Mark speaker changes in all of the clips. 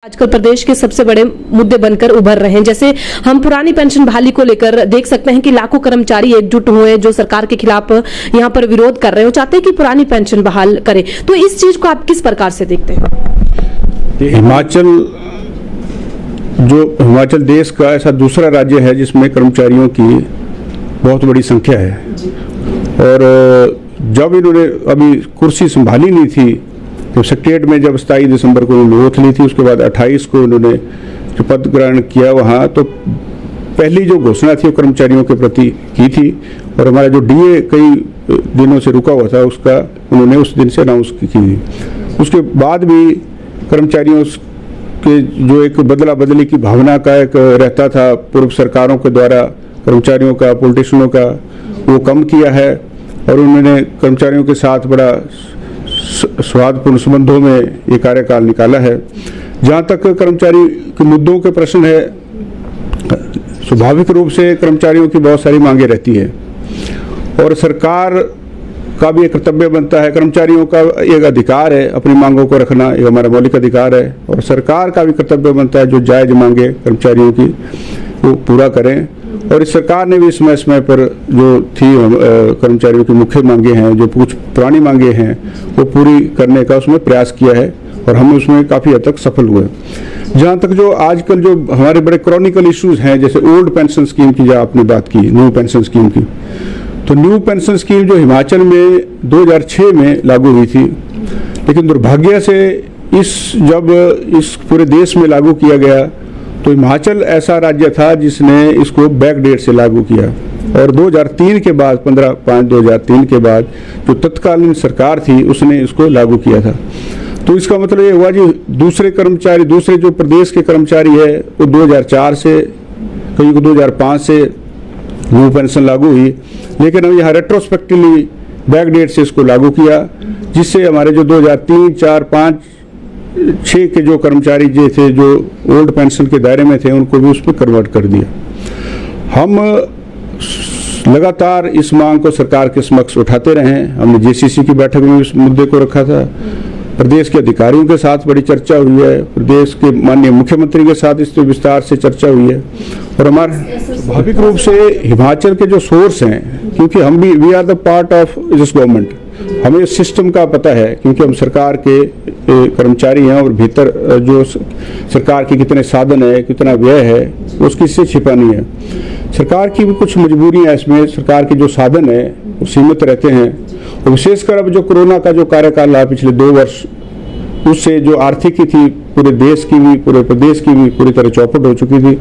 Speaker 1: आजकल प्रदेश के सबसे बड़े मुद्दे बनकर उभर रहे हैं। जैसे हम पुरानी पेंशन बहाली को लेकर देख सकते हैं कि लाखों कर्मचारी एकजुट हुए जो सरकार के खिलाफ यहां पर विरोध कर रहे हैं, चाहते हैं कि पुरानी पेंशन बहाल करें। तो इस चीज को आप किस प्रकार से देखते हैं?
Speaker 2: हिमाचल देश का ऐसा दूसरा राज्य है जिसमें कर्मचारियों की बहुत बड़ी संख्या है। और जब इन्होंने अभी कुर्सी संभाली नहीं थी, तो सेक्रेटरीट में जब 27 दिसंबर को इन्होंने ओथ ली थी, उसके बाद 28 को इन्होंने जो पद ग्रहण किया वहाँ, तो पहली जो घोषणा थी वो कर्मचारियों के प्रति की थी। और हमारा जो डीए कई दिनों से रुका हुआ था उसका उन्होंने उस दिन से अनाउंस की थी। उसके बाद भी कर्मचारियों के जो एक बदला बदली की भावना का एक रहता था पूर्व सरकारों के द्वारा कर्मचारियों का, पॉलिटिशियनों का, वो कम किया है। और उन्होंने कर्मचारियों के साथ बड़ा सौहार्दपूर्ण संबंधों में ये कार्यकाल निकाला है। जहाँ तक कर्मचारी के मुद्दों के प्रश्न है, स्वाभाविक रूप से कर्मचारियों की बहुत सारी मांगे रहती है और सरकार का भी एक कर्तव्य बनता है। कर्मचारियों का एक अधिकार है अपनी मांगों को रखना, ये हमारा मौलिक अधिकार है। और सरकार का भी कर्तव्य बनता है जो जायज मांगे कर्मचारियों की वो पूरा करें। और इस सरकार ने भी समय समय पर जो थी कर्मचारियों की मुख्य मांगे हैं, जो कुछ पुरानी मांगे हैं, वो पूरी करने का उसमें प्रयास किया है और हम उसमें काफ़ी हद तक सफल हुए। जहाँ तक जो आजकल जो हमारे बड़े क्रॉनिकल इश्यूज हैं, जैसे ओल्ड पेंशन स्कीम की जो आपने बात की, न्यू पेंशन स्कीम की, तो न्यू पेंशन स्कीम जो हिमाचल में 2006 में लागू हुई थी, लेकिन दुर्भाग्य से जब इस पूरे देश में लागू किया गया तो हिमाचल ऐसा राज्य था जिसने इसको बैक डेट से लागू किया। और 2003 के बाद 15/5/2003 के बाद जो तत्कालीन सरकार थी उसने इसको लागू किया था। तो इसका मतलब ये हुआ जी दूसरे जो प्रदेश के कर्मचारी है वो 2004 से, कहीं को 2005 से न्यू पेंशन लागू हुई, लेकिन हम यहाँ रेट्रोस्पेक्टिवली बैक डेट से इसको लागू किया, जिससे हमारे जो 2003, 4, 5, 6 के जो कर्मचारी थे जो ओल्ड पेंशन के दायरे में थे उनको भी उसमें कन्वर्ट कर दिया। हम लगातार इस मांग को सरकार के समक्ष उठाते रहे। हमने जेसीसी की बैठक में इस मुद्दे को रखा था, प्रदेश के अधिकारियों के साथ बड़ी चर्चा हुई है, प्रदेश के माननीय मुख्यमंत्री के साथ इस पर विस्तार से चर्चा हुई है। और हमारे स्वाभाविक रूप से हिमाचल के जो सोर्स हैं, क्योंकि हम भी we are the part of this government, हमें इस सिस्टम का पता है क्योंकि हम सरकार के कर्मचारी हैं और भीतर जो सरकार के कितने साधन है, कितना व्यय है, उसकी से छिपा नहीं है। सरकार की भी कुछ मजबूरियां इसमें, सरकार के जो साधन है वो सीमित रहते हैं। और विशेषकर अब जो कोरोना का जो कार्यकाल रहा पिछले 2 वर्ष, उससे जो आर्थिकी थी पूरे देश की भी, पूरे प्रदेश की भी पूरी तरह चौपट हो चुकी थी।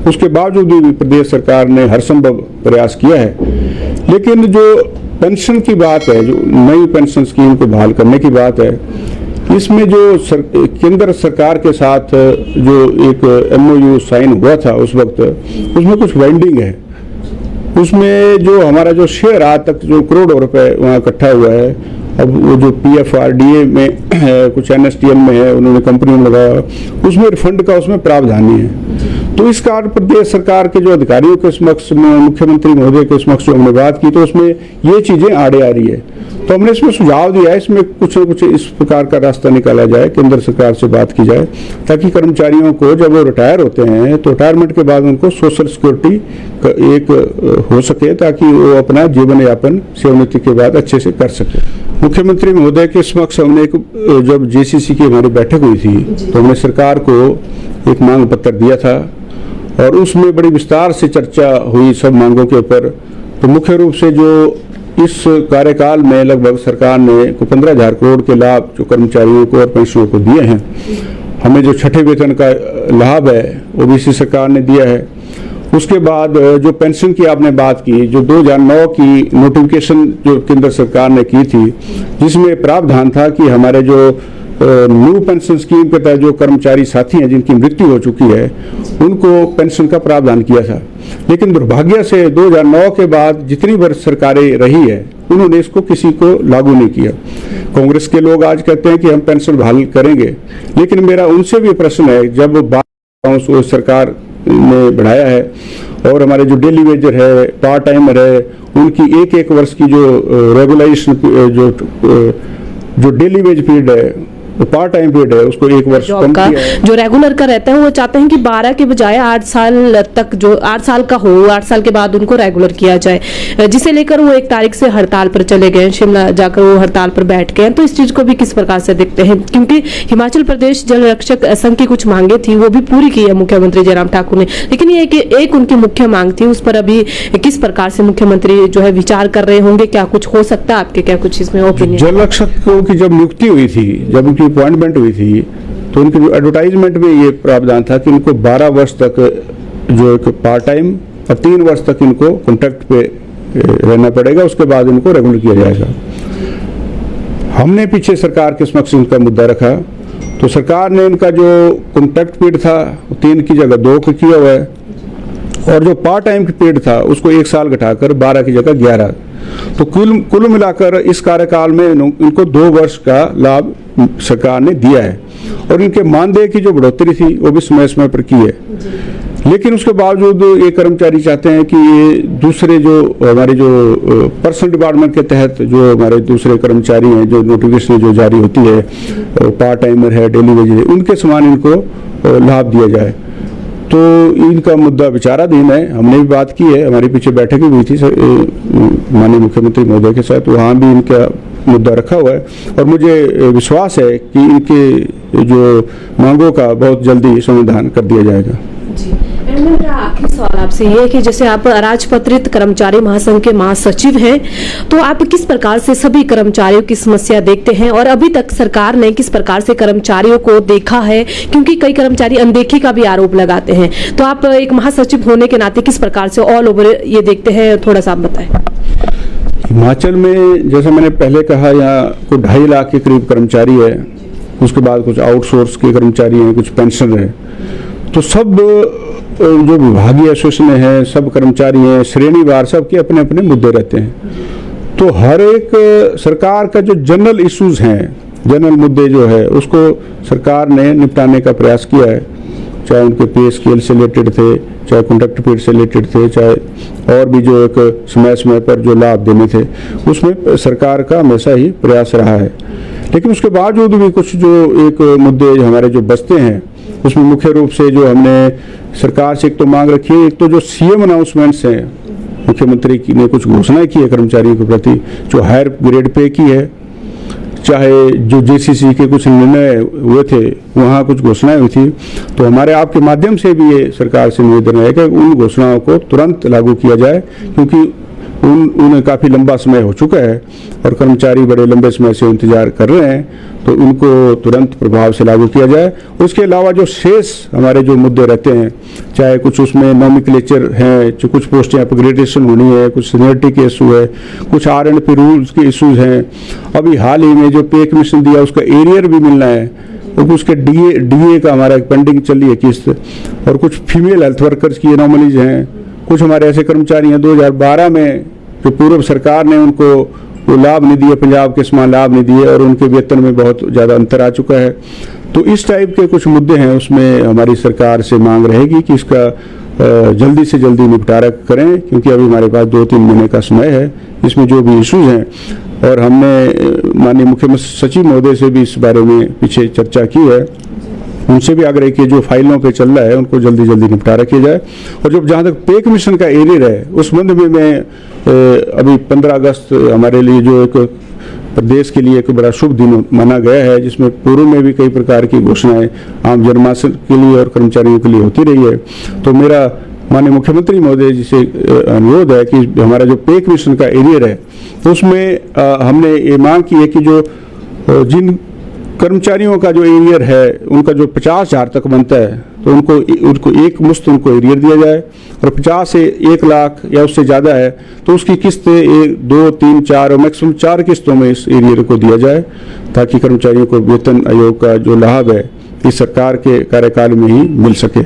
Speaker 2: उसके बावजूद भी प्रदेश सरकार ने हर संभव प्रयास किया है। लेकिन जो पेंशन की बात है, जो नई पेंशन स्कीम को बहाल करने की बात है, इसमें जो केंद्र सरकार के साथ जो एक MOU साइन हुआ था उस वक्त, उसमें कुछ वाइंडिंग है। उसमें जो हमारा जो शेयर आज तक जो करोड़ों रुपए वहाँ इकट्ठा हुआ है, अब वो जो PFRDA में है, कुछ NSTM में है, उन्होंने कंपनी में लगाया, उसमें रिफंड का उसमें प्रावधान नहीं है। तो इस कारण प्रदेश सरकार के जो अधिकारियों के समक्ष, मुख्यमंत्री महोदय के समक्ष जो हमने बात की, तो उसमें ये चीजें आड़े आ रही है। तो हमने इसमें सुझाव दिया है, इसमें कुछ न कुछ इस प्रकार का रास्ता निकाला जाए, केंद्र सरकार से बात की जाए, ताकि कर्मचारियों को जब वो रिटायर होते हैं तो रिटायरमेंट के बाद उनको सोशल सिक्योरिटी एक हो सके, ताकि वो अपना जीवन यापन सेवानिवृत्ति के बाद अच्छे से कर सके। मुख्यमंत्री महोदय के समक्ष हमने जब JCC की हमारी बैठक हुई थी तो हमने सरकार को एक मांग पत्र दिया था और उसमें बड़ी विस्तार से चर्चा हुई सब मांगों के ऊपर। तो मुख्य रूप से जो इस कार्यकाल में लगभग सरकार ने 15,000 करोड़ के लाभ जो कर्मचारियों को और पेंशनरों को दिए हैं। हमें जो छठे वेतन का लाभ है वो भी इसी सरकार ने दिया है। उसके बाद जो पेंशन की आपने बात की, जो 2009 की नोटिफिकेशन जो केंद्र सरकार ने की थी, जिसमें प्रावधान था कि हमारे जो न्यू पेंशन स्कीम के तहत जो कर्मचारी साथी हैं जिनकी मृत्यु हो चुकी है उनको पेंशन का प्रावधान किया था। लेकिन दुर्भाग्य से 2009 के बाद जितनी बार सरकारें रही है उन्होंने इसको किसी को लागू नहीं किया। कांग्रेस के लोग आज कहते हैं कि हम पेंशन बहाल करेंगे, लेकिन मेरा उनसे भी प्रश्न है, जब सरकार ने बढ़ाया है और हमारे जो डेली वेजर है, पार्ट टाइमर है, उनकी एक वर्ष की जो रेगुलाइजेशन जो डेली वेज पीरियड है पार्ट टाइम पीरियड है उसको 1 वर्ष
Speaker 1: जॉब
Speaker 2: कम
Speaker 1: का
Speaker 2: किया है।
Speaker 1: जो रेगुलर का रहता है वो चाहते हैं कि 12 के बजाय 8 साल तक, जो 8 साल का हो, 8 साल के बाद उनको रेगुलर किया जाए, जिसे लेकर वो 1 तारीख से हड़ताल पर चले गए, शिमला जाकर वो हड़ताल पर बैठ गए। तो इस चीज को भी किस प्रकार से देखते हैं, क्योंकि हिमाचल प्रदेश जल रक्षक संघ की कुछ मांगे थी वो भी पूरी की है मुख्यमंत्री जयराम ठाकुर ने, लेकिन ये एक उनकी मुख्य मांग थी, उस पर अभी किस प्रकार से मुख्यमंत्री जो है विचार कर रहे होंगे, क्या कुछ हो सकता है आपके, क्या कुछ इसमें ओपिनियन?
Speaker 2: जल रक्षकों की जब नियुक्ति हुई थी, जब उनकी अपॉइंटमेंट हुई थी, तो उनके जो एडवर्टाइजमेंट में ये प्रावधान था कि इनको 12 वर्ष तक जो एक पार्ट टाइम और 3 वर्ष तक इनको कॉन्ट्रैक्ट पे रहना पड़ेगा, उसके बाद इनको रेगुलर किया जाएगा। हमने पीछे सरकार के समक्ष इनका मुद्दा रखा, तो सरकार ने इनका जो कॉन्ट्रैक्ट पीरियड था 3 की जगह 2 का किया हुआ है, और जो पार्ट टाइम पीरियड था उसको 1 साल घटाकर 12 की जगह 11। तो कुल मिलाकर इस कार्यकाल में इनको 2 वर्ष का लाभ सरकार ने दिया है, और इनके मानदेय की जो बढ़ोतरी थी वो भी समय समय पर की है। लेकिन उसके बावजूद ये कर्मचारी चाहते हैं कि ये दूसरे जो हमारे जो पर्सनल डिपार्टमेंट के तहत जो हमारे दूसरे कर्मचारी हैं, जो नोटिफिकेशन जो जारी होती है, पार्ट टाइमर है, डेली वेज है, उनके समान इनको लाभ दिया जाए। तो इनका मुद्दा विचाराधीन है, हमने भी बात की है, हमारे पीछे बैठक भी हुई थी माननीय मुख्यमंत्री महोदय के साथ, वहाँ भी इनका मुद्दा रखा हुआ है, और मुझे विश्वास है कि इनके जो मांगों का बहुत जल्दी समाधान कर दिया जाएगा।
Speaker 1: जी, मेरा आखिरी सवाल आपसे ये है कि जैसे आप अराजपत्रित कर्मचारी महासंघ के महासचिव हैं, तो आप किस प्रकार से सभी कर्मचारियों की समस्या देखते हैं, और अभी तक सरकार ने किस प्रकार से कर्मचारियों को देखा है, क्योंकि कई कर्मचारी अनदेखी का भी आरोप लगाते हैं, तो आप एक महासचिव होने के नाते किस प्रकार से ऑल ओवर ये देखते हैं, थोड़ा सा आप बताएं।
Speaker 2: हिमाचल में जैसा मैंने पहले कहा, यहाँ कुछ 2.5 लाख के करीब कर्मचारी है, उसके बाद कुछ आउटसोर्स के कर्मचारी हैं, कुछ पेंशनर हैं, तो सब जो विभागीय एसोसिएशन है, सब कर्मचारी हैं, श्रेणीवार सबके अपने अपने मुद्दे रहते हैं। तो हर एक सरकार का जो जनरल इश्यूज हैं, जनरल मुद्दे जो है, उसको सरकार ने निपटाने का प्रयास किया है, चाहे उनके पे स्केल से रिलेटेड थे, चाहे कॉन्ट्रैक्ट पीरियड से रिलेटेड थे, चाहे और भी जो एक समय समय पर जो लाभ देने थे, उसमें सरकार का हमेशा ही प्रयास रहा है। लेकिन उसके बावजूद भी कुछ जो एक मुद्दे हमारे जो बचते हैं, उसमें मुख्य रूप से जो हमने सरकार से एक तो मांग रखी है, एक तो जो सीएम अनाउंसमेंट्स हैं, मुख्यमंत्री ने कुछ घोषणाएं की है कर्मचारियों के प्रति, जो हायर ग्रेड पे की है, चाहे जो जेसीसी के कुछ निर्णय हुए थे वहाँ कुछ घोषणाएं हुई थी, तो हमारे आपके माध्यम से भी ये सरकार से निवेदन है कि उन घोषणाओं को तुरंत लागू किया जाए, क्योंकि उन्हें काफ़ी लंबा समय हो चुका है और कर्मचारी बड़े लंबे समय से इंतजार कर रहे हैं, तो उनको तुरंत प्रभाव से लागू किया जाए। उसके अलावा जो शेष हमारे जो मुद्दे रहते हैं, चाहे कुछ उसमें नॉमिक्लेचर है, जो कुछ पोस्टें अपग्रेडेशन होनी है, कुछ सीनियरिटी के इशू है, कुछ R&P रूल्स के इशूज हैं, अभी हाल ही में जो पे कमीशन दिया उसका एरियर भी मिलना है, तो उसके डीए का हमारा पेंडिंग चल रही है किस्त, और कुछ फीमेल हेल्थ वर्कर्स की एनोमलीज हैं, कुछ हमारे ऐसे कर्मचारी हैं 2012 में जो पूर्व सरकार ने उनको वो लाभ नहीं दिए, पंजाब के समान लाभ नहीं दिए, और उनके वेतन में बहुत ज़्यादा अंतर आ चुका है। तो इस टाइप के कुछ मुद्दे हैं, उसमें हमारी सरकार से मांग रहेगी कि इसका जल्दी से जल्दी निपटारा करें, क्योंकि अभी हमारे पास 2-3 महीने का समय है, इसमें जो भी इशूज हैं, और हमने माननीय मुख्यमंत्री सचिव महोदय से भी इस बारे में पीछे चर्चा की है, उनसे भी आग्रह किया जो फाइलों पे चल रहा है उनको जल्दी जल्दी निपटारा किया जाए। और जो जहाँ तक पे कमीशन का एरियर है, उस संबंध में मैं अभी 15 अगस्त हमारे लिए जो एक प्रदेश के लिए एक बड़ा शुभ दिन माना गया है, जिसमें पूर्व में भी कई प्रकार की घोषणाएं आम जनमानस के लिए और कर्मचारियों के लिए होती रही है। तो मेरा माननीय मुख्यमंत्री महोदय जी से अनुरोध है कि हमारा जो पे कमीशन का एरियर है, तो उसमें हमने ये मांग की है कि जो जिन कर्मचारियों का जो एरियर है उनका जो 50,000 तक बनता है, तो उनको एक मुश्त उनको एरियर दिया जाए, और 50 से 1 लाख या उससे ज़्यादा है तो उसकी किस्तें 1, 2, 3, 4 और मैक्सिमम 4 किस्तों में इस एरियर को दिया जाए, ताकि कर्मचारियों को वेतन आयोग का जो लाभ है इस सरकार के कार्यकाल में ही मिल सके।